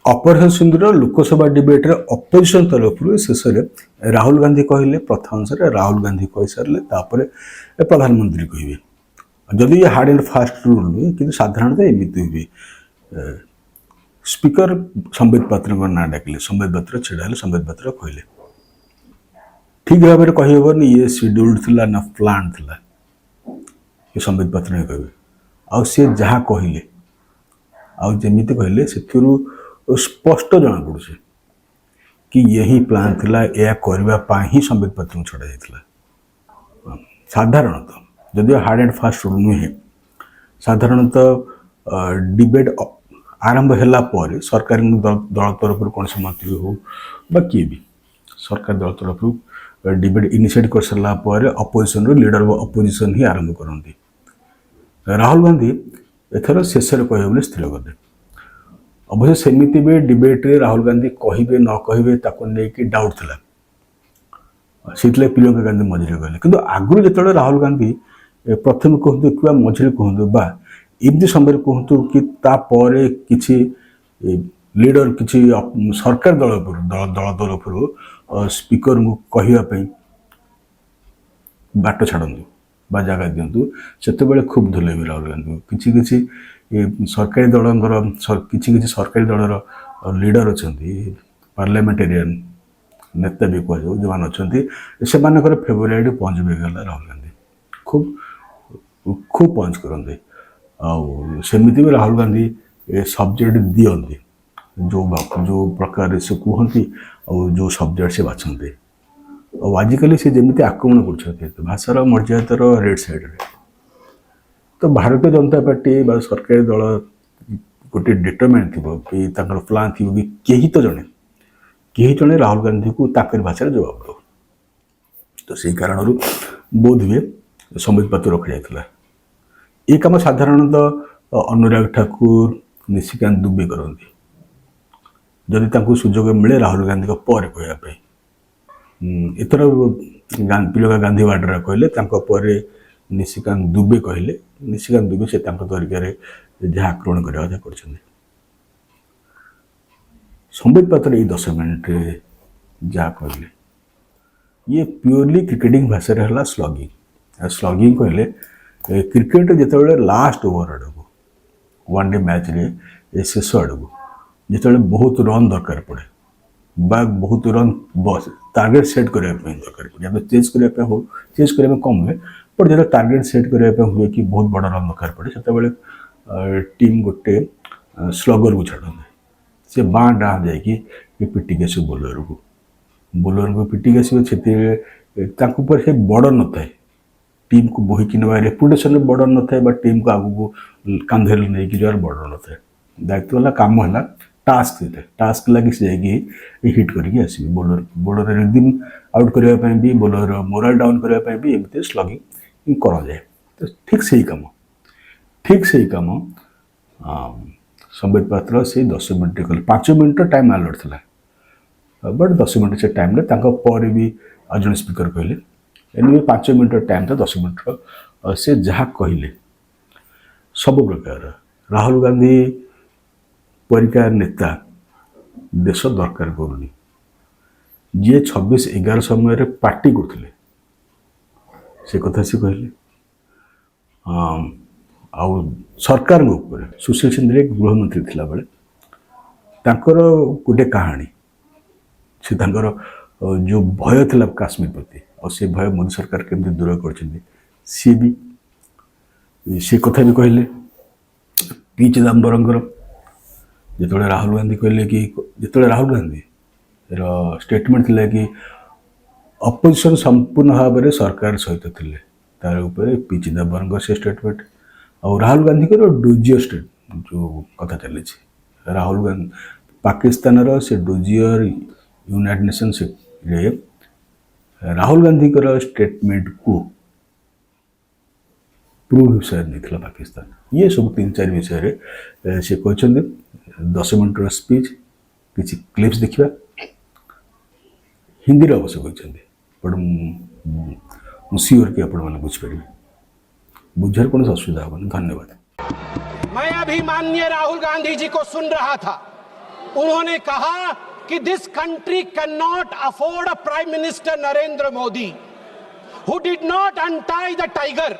Operation सिंधुर Lok Sabha debate रे opposition तरफ शेष में राहुल गांधी कहले प्रथम से राहुल गांधी कही सारे प्रधानमंत्री कहे जदि ये हार्ड एंड फास्ट रूल नुहे कि साधारणतः एमती हुए स्पीकर संबित पात्र ना डाकिले संबित पात्र छिड़ा संबित पात्र कहले ठीक भाव में कहीहबनी ये शेड्यूल्ड थिला ना प्लान थिला ये संबित पात्र ही कहे आउ सी जहाँ कहले आउ जमी कहले से स्पष्ट जना पड़े कि यही प्लान थिला या करने ही संबित पात्र छड़ा जाता साधारणतः जदि हार्ड एंड फास्ट रूल नुहे साधारणतः डिबेट आरंभ होला पर सरकार दल तरफ कौन से मंत्री हो किए भी सरकार दल तरफ डिबेट इनिशिएट कर सारा पर अपोजिशन लीडर अपोजिशन ही आरंभ करती राहुल गांधी एथर शेष कहे स्थिर करदे अवश्य सेमिति भी डिबेट रे राहुल गांधी कहे न कहे लेकिन डाउट था से प्रियंका गांधी मझे कहले कि आगुरी जो राहुल गांधी प्रथम कहतु कि मझे कहतु बा एमती समय कहतु कि तापर किसी लीडर किसी सरकार दल तरफ स्पीकर को कहवाई बाट छाड़ू बा जगह दिंतु से खूब धुले भी राहुल गांधी किसी किसी सरकारी दल किसी सरकारी दलर लीडर अच्छा पार्लियामेंटेरियन नेता भी कह जो मैंने अच्छा से फेवरेट पंच भी गला राहुल गांधी खूब खूब पंच करते आमती भी राहुल गांधी सब्जेक्ट दिखती जो प्रकार से कहती जो सब्जेक्ट से बाछते आजिकल से जमी आक्रमण कर भाषार मर्यादार रेड साइड रे तो भारतीय जनता पार्टी सरकारी दल गोटे डिटरमाइंड थी प्लान थी कि कहीं जड़े राहुल गांधी को ताकर भाषा जवाब दो तो से कारण बोध हुए संबित पात्र रखा जाता ये कम साधारणतः अनुराग ठाकुर निशिकांत दुबे करती जदि सुजोग मिले राहुल गांधी पर कहवाई एथर प्रियंका गांधी वाड्रा कहले निशिकांत दुबे कहले निशिकांत दुबे से तरीके जहाँ आक्रमण करने कर संबित पात्र ये 10 मिनट जहाँ कहले ये प्योरली क्रिकेटिंग भाषा है स्लगिंग स्लगिंग कहले क्रिकेट जो लास्ट ओवर आड़क वन डे मैच रे शेष आड़क जो बहुत रन दरकार पड़े बा बहुत रन बस टार्गेट सेट करने दरकार पड़े या चेज करने हो चेज करने कम हुए पर जो टार्गेट सेट करने हुए कि बहुत बड़ा रन दरकार पड़े से टीम गोटे स्लगर को छाड़ते से बाँ डाँ जाकि पिटिक आस बोलर को पिटिक आसपर से बड़ न था टीम को बोहिकी ना रेपुटेशन बड़ न था टीम को आगू कांधे नहीं जर बड़ न था दायित्व वाला काम है टास्क टास्क लगे से हिट करके आसवे बोलर रिदम आउट करने भी बोलर मोराल डाउन करने भी एमती स्लगिंग कराए तो ठीक से ही कम संबित पात्र से 10 मिनट कले 5 मिनट टाइम अलर्ट था बट 10 मिनट से टाइम पर भी जन स्पीकर कहले एने 5 मिनट टाइम था 10 मिनट से जहाँ कहले सब प्रकार राहुल गांधी परिकार नेता देश दरकार करूनी जी 26/11 समय पार्टी करते से कथा से कहले आउ सरकार ऊपर सुशील चंद्र गृहमंत्री थिला बेले तांकर गोटे कहानी से तांकर जो भय थिला काश्मीर प्रति और से भय मोदी सरकार केमती दूर कर सी भी से कथा भी कहले पी चिदम्बरम जो राहुल गांधी कहले कि जो राहुल गांधी स्टेटमेंट थिला कि अपोजिशन संपूर्ण भाव में सरकार सहित थे तार ऊपर पी चिदम्बरम से स्टेटमेंट और राहुल गांधी को डोजियर स्टेट जो कथा चली राहुल गांधी पाकिस्तान से डोजियर यूनाइटेड नेशंस रे राहुल गांधी को स्टेटमेंट को प्रूव विषय नहीं पाकिस्तान ये सब 3-4 विषय से कहते 10 मिनट स्पीच किसी क्लिप्स देखा हिंदी अवश्य कहते बट सियोर कि आप बुझीपारे बुझार कौन असुविधा होगा। धन्यवाद। मैं अभी माननीय राहुल गांधी जी को सुन रहा था उन्होंने कहा कि this country can not afford a prime minister Narendra Modi who did not untie the tiger.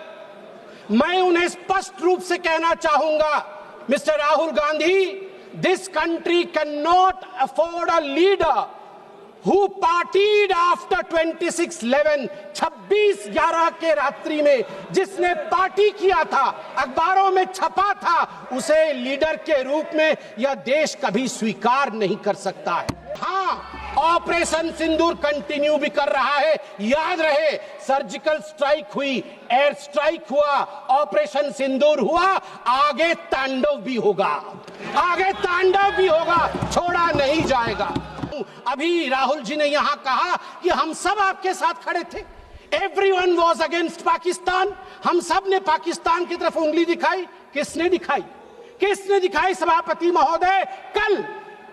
मैं उन्हें स्पष्ट रूप से कहना चाहूंगा, mister Rahul Gandhi, this country can not afford a leader who partied after 26/11, 26/11 के रात्रि में जिसने पार्टी किया था, अखबारों में छपा था, उसे लीडर के रूप में यह देश कभी स्वीकार नहीं कर सकता है। हाँ, ऑपरेशन सिंदूर कंटिन्यू भी कर रहा है। याद रहे, सर्जिकल स्ट्राइक हुई, एयर स्ट्राइक हुआ, ऑपरेशन सिंदूर हुआ, आगे तांडव भी होगा, आगे तांडव भी होगा, छोड़ा नहीं जाएगा। अभी राहुल जी ने यहां कहा कि हम सब आपके साथ खड़े थे, एवरीवन वाज अगेंस्ट पाकिस्तान, हम सब ने पाकिस्तान की तरफ उंगली दिखाई। किसने दिखाई? किसने दिखाई सभापति महोदय?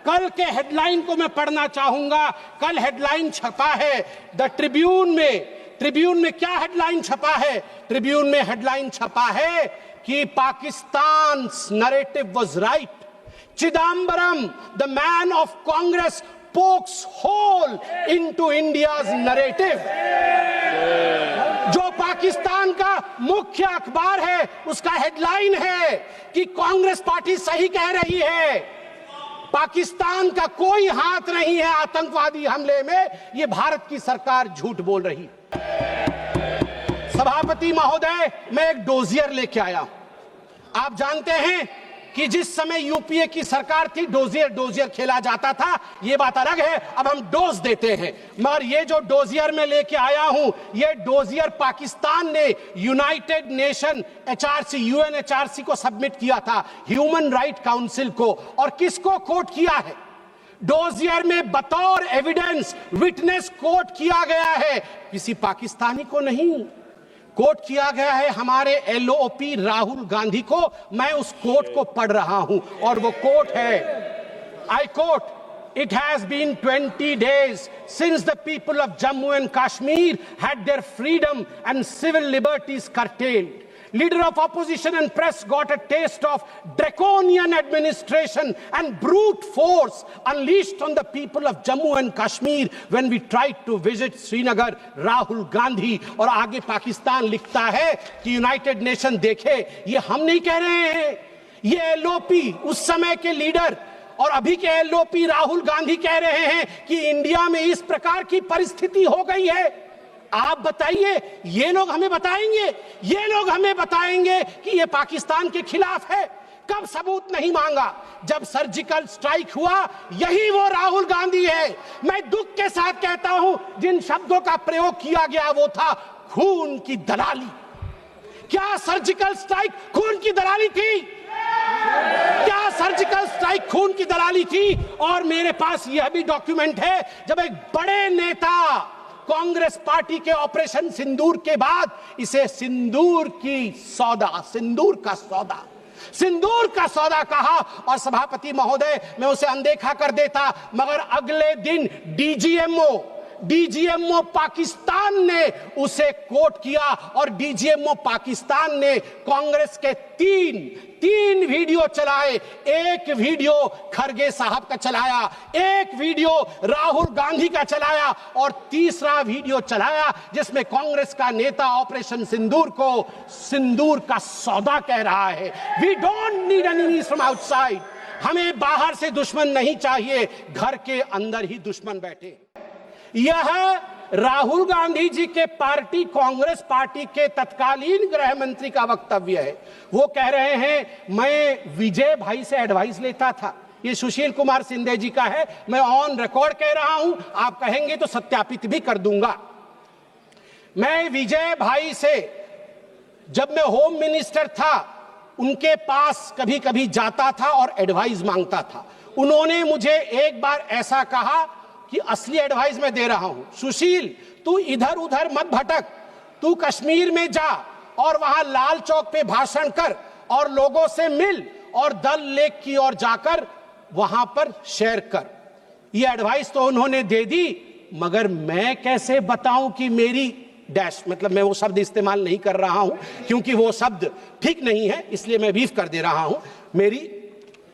कल के हेडलाइन को मैं पढ़ना चाहूंगा। कल हेडलाइन छपा है द ट्रिब्यून में क्या हेडलाइन छपा है? ट्रिब्यून में हेडलाइन छपा है कि Pakistan narrative was right, Chidambaram the man of Congress pokes hole into India's narrative। जो पाकिस्तान का मुख्य अखबार है, उसका हेडलाइन है कि कांग्रेस पार्टी सही कह रही है, पाकिस्तान का कोई हाथ नहीं है आतंकवादी हमले में, ये भारत की सरकार झूठ बोल रही। सभापति महोदय, मैं एक डोजियर लेके आया। आप जानते हैं कि जिस समय यूपीए की सरकार थी, डोजियर खेला जाता था, ये बात अलग है, अब हम डोज देते हैं। मगर ये जो डोजियर में लेके आया हूं, ये डोजियर पाकिस्तान ने यूनाइटेड नेशन यूएनएचआरसी को सबमिट किया था, ह्यूमन राइट काउंसिल को। और किसको कोट किया है? डोजियर में बतौर एविडेंस, विटनेस कोट किया गया है, किसी पाकिस्तानी को नहीं, कोट किया गया है हमारे एलओपी राहुल गांधी को। मैं उस कोट को पढ़ रहा हूं और वो कोट है, I quote, It has been 20 days since the people of Jammu and Kashmir had their freedom and civil liberties curtailed. Leader of opposition and press got a taste of draconian administration and brute force unleashed on the people of Jammu and Kashmir when we tried to visit Srinagar. Rahul Gandhi. और आगे पाकिस्तान लिखता है कि United nation देखे, ये हम नहीं कह रहे हैं, ये एलओपी उस समय के लीडर और अभी के एलओपी राहुल गांधी कह रहे हैं कि इंडिया में इस प्रकार की परिस्थिति हो गई है। आप बताइए, ये लोग हमें बताएंगे कि ये पाकिस्तान के खिलाफ है? कब सबूत नहीं मांगा? जब सर्जिकल स्ट्राइक हुआ, यही वो राहुल गांधी है। मैं दुख के साथ कहता हूं, जिन शब्दों का प्रयोग किया गया वो था खून की दलाली। क्या सर्जिकल स्ट्राइक खून की दलाली थी? क्या सर्जिकल स्ट्राइक खून की दलाली थी? और मेरे पास यह भी डॉक्यूमेंट है, जब एक बड़े नेता कांग्रेस पार्टी के ऑपरेशन सिंदूर के बाद इसे सिंदूर का सौदा कहा, और सभापति महोदय मैं उसे अनदेखा कर देता, मगर अगले दिन डीजीएमओ पाकिस्तान ने उसे कोट किया और डीजीएमओ पाकिस्तान ने कांग्रेस के तीन वीडियो चलाए। एक वीडियो खरगे साहब का चलाया, एक वीडियो राहुल गांधी का चलाया और तीसरा वीडियो चलाया जिसमें कांग्रेस का नेता ऑपरेशन सिंदूर को सिंदूर का सौदा कह रहा है। We don't need enemies from outside. हमें बाहर से दुश्मन नहीं चाहिए, घर के अंदर ही दुश्मन बैठे। यह राहुल गांधी जी के पार्टी कांग्रेस पार्टी के तत्कालीन गृह मंत्री का वक्तव्य है। वो कह रहे हैं मैं विजय भाई से एडवाइस लेता था। ये सुशील कुमार सिंधे जी का है, मैं ऑन रिकॉर्ड कह रहा हूं, आप कहेंगे तो सत्यापित भी कर दूंगा। मैं विजय भाई से, जब मैं होम मिनिस्टर था, उनके पास कभी कभी जाता था और एडवाइस मांगता था। उन्होंने मुझे एक बार ऐसा कहा कि असली एडवाइस मैं दे रहा हूं, सुशील तू इधर उधर मत भटक, तू कश्मीर में जा और वहां लाल चौक पे भाषण कर और लोगों से मिल और दल लेक की ओर जाकर वहां पर शेयर कर। ये एडवाइस तो उन्होंने दे दी, मगर मैं कैसे बताऊं कि मेरी डैश, मतलब मैं वो शब्द इस्तेमाल नहीं कर रहा हूं क्योंकि वो शब्द ठीक नहीं है, इसलिए मैं बीफ कर दे रहा हूं, मेरी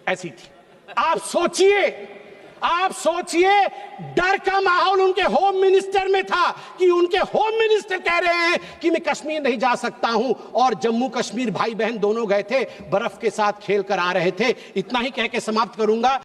ऐसी थी। आप सोचिए आप सोचिए, डर का माहौल उनके होम मिनिस्टर में था कि उनके होम मिनिस्टर कह रहे हैं कि मैं कश्मीर नहीं जा सकता हूं, और जम्मू कश्मीर भाई बहन दोनों गए थे, बर्फ के साथ खेल कर आ रहे थे। इतना ही कह के समाप्त करूंगा।